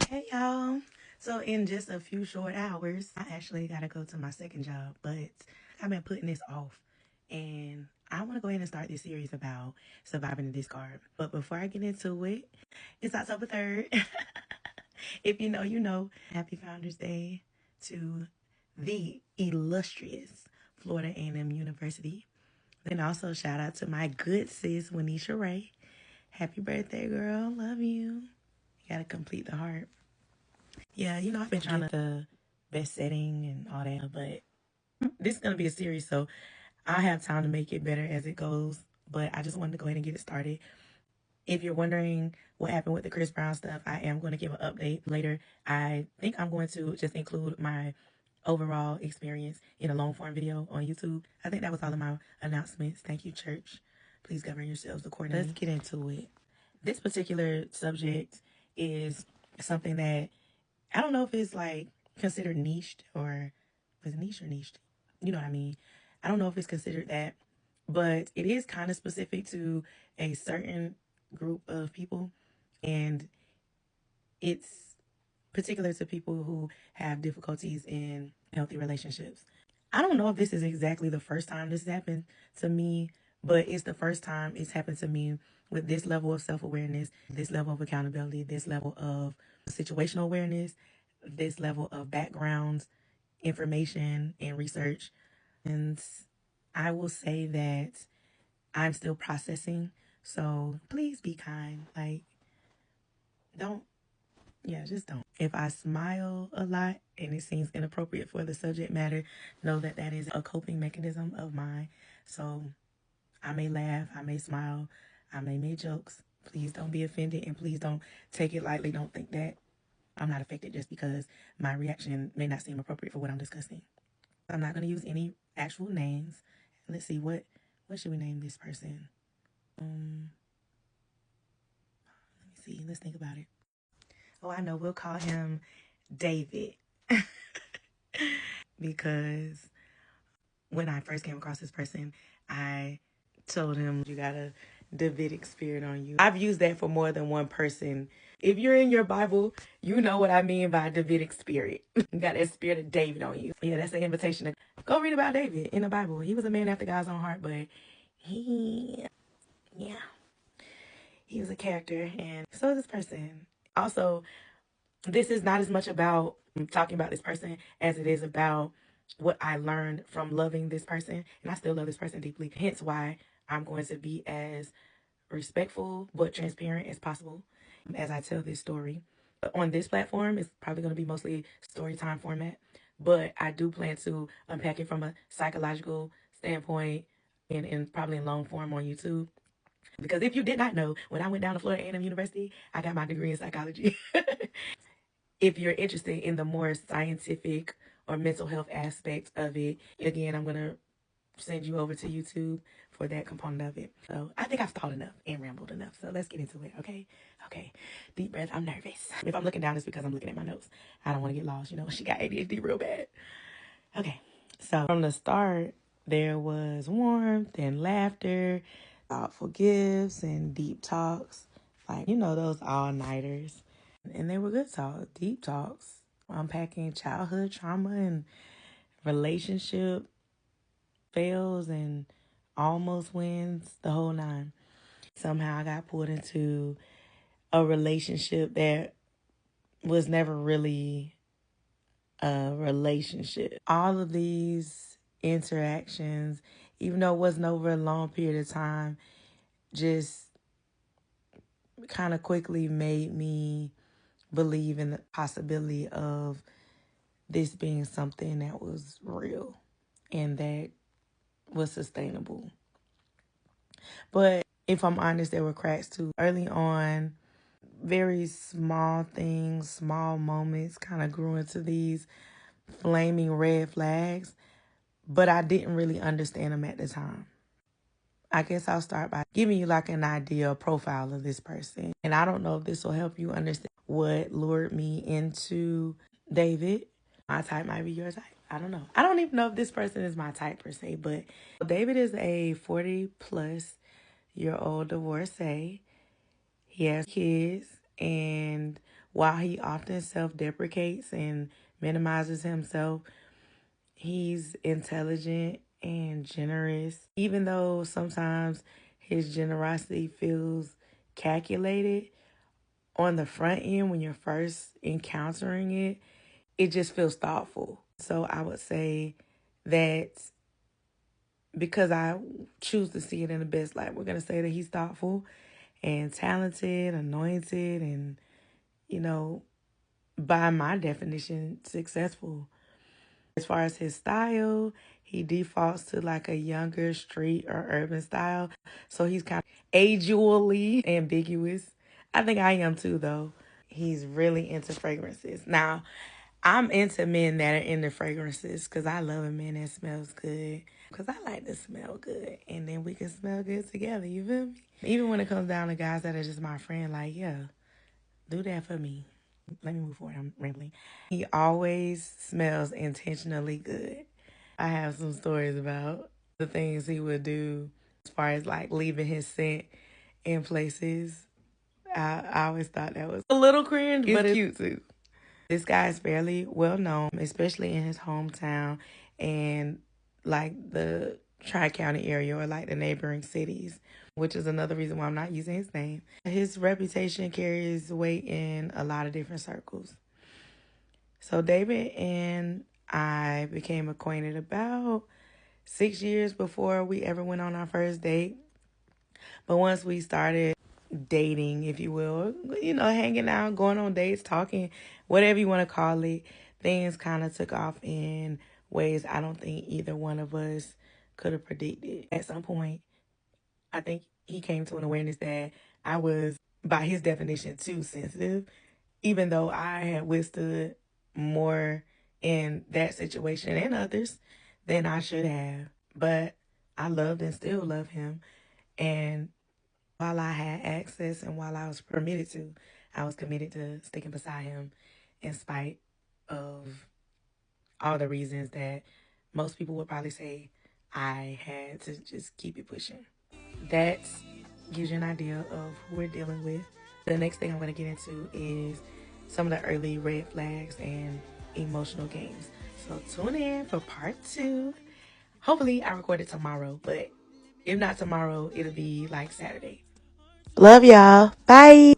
Hey y'all. So in just a few short hours, I actually gotta go to my second job, but I've been putting this off. And I want to go ahead and start this series about surviving the discard. But before I get into it, it's October 3rd. If you know, you know. Happy Founders Day to the illustrious Florida A&M University. Then also shout out to my good sis, Wanisha Ray. Happy birthday, girl. Love you. You gotta complete the heart. Yeah, I've been trying to the best setting and all that, but this is gonna be a series, so I have time to make it better as it goes. But I just wanted to go ahead and get it started. If you're wondering what happened with the Chris Brown stuff, I am going to give an update later. I think I'm going to just include my overall experience in a long form video on YouTube. I think that was all of my announcements. Thank you, church. Please govern yourselves accordingly. Let's get into it. This particular subject is something that I don't know if it's like considered niched or was it niche or niched? You know what I mean? I don't know if it's considered that, but it is kind of specific to a certain group of people, and it's particular to people who have difficulties in healthy relationships. I don't know if this is exactly the first time this has happened to me, but it's the first time it's happened to me with this level of self-awareness, this level of accountability, this level of situational awareness, this level of background information and research. And I will say that I'm still processing. So please be kind. Like, don't, just don't. If I smile a lot and it seems inappropriate for the subject matter, know that that is a coping mechanism of mine. So I may laugh, I may smile, I may make jokes. Please don't be offended and please don't take it lightly. Don't think that I'm not affected just because my reaction may not seem appropriate for what I'm discussing. I'm not going to use any actual names. Let's see, what should we name this person? Let me see. Let's think about it. Oh, I know. We'll call him David. Because when I first came across this person, I told him, you got a Davidic spirit on you. I've used that for more than one person. If you're in your Bible, you know what I mean by Davidic spirit. You got that spirit of David on you. Yeah, that's the invitation to go read about David in the Bible. He was a man after God's own heart, but he was a character, and so is this person. Also, this is not as much about talking about this person as it is about what I learned from loving this person, and I still love this person deeply. Hence why I'm going to be as respectful but transparent as possible as I tell this story. But on this platform, it's probably going to be mostly story time format, but I do plan to unpack it from a psychological standpoint and probably in long form on YouTube. Because if you did not know, when I went down to Florida A&M University, I got my degree in psychology. If you're interested in the more scientific or mental health aspect of it, again, I'm going to send you over to YouTube for that component of it. So I think I've thought enough and rambled enough. So let's get into it, okay? Okay. Deep breath. I'm nervous. If I'm looking down, it's because I'm looking at my notes. I don't want to get lost. She got ADHD real bad. Okay. So from the start, there was warmth and laughter, thoughtful gifts and deep talks. Like, those all-nighters. And they were good talks, deep talks, unpacking childhood trauma and relationship fails and almost wins, the whole nine. Somehow I got pulled into a relationship that was never really a relationship. All of these interactions, even though it wasn't over a long period of time, just kind of quickly made me believe in the possibility of this being something that was real and that was sustainable. But if I'm honest, there were cracks too. Early on, very small things, small moments kind of grew into these flaming red flags, but I didn't really understand them at the time. I guess I'll start by giving you like an idea, a profile of this person. And I don't know if this will help you understand what lured me into David. My type might be your type. I don't know. I don't even know if this person is my type per se, but David is a 40-plus-year-old divorcee. He has kids, and while he often self-deprecates and minimizes himself, he's intelligent and generous. Even though sometimes his generosity feels calculated on the front end when you're first encountering it, it just feels thoughtful. So I would say that because I choose to see it in the best light, we're going to say that he's thoughtful and talented, anointed, and, you know, by my definition, successful. As far as his style, he defaults to like a younger street or urban style. So he's kind of ageally ambiguous. I think I am too, though. He's really into fragrances. Now, I'm into men that are into fragrances because I love a man that smells good. Because I like to smell good. And then we can smell good together. You feel me? Even when it comes down to guys that are just my friend, like, yeah, do that for me. Let me move forward. I'm rambling. He always smells intentionally good. I have some stories about the things he would do as far as like leaving his scent in places. I always thought that was a little cringe, but it's cute too. This guy is fairly well known, especially in his hometown and like the Tri-County area or like the neighboring cities, which is another reason why I'm not using his name. His reputation carries weight in a lot of different circles. So David and I became acquainted about 6 years before we ever went on our first date. But once we started dating, if you will, hanging out, going on dates, talking, whatever you want to call it, things kind of took off in ways I don't think either one of us could have predicted. At some point, I think he came to an awareness that I was, by his definition, too sensitive, even though I had withstood more in that situation and others than I should have. But I loved and still love him. And while I had access and while I was permitted to, I was committed to sticking beside him in spite of all the reasons that most people would probably say I had to just keep it pushing. That gives you an idea of who we're dealing with. The next thing I'm going to get into is some of the early red flags and emotional games. So tune in for part 2. Hopefully I record it tomorrow, but if not tomorrow, it'll be like Saturday. Love y'all. Bye.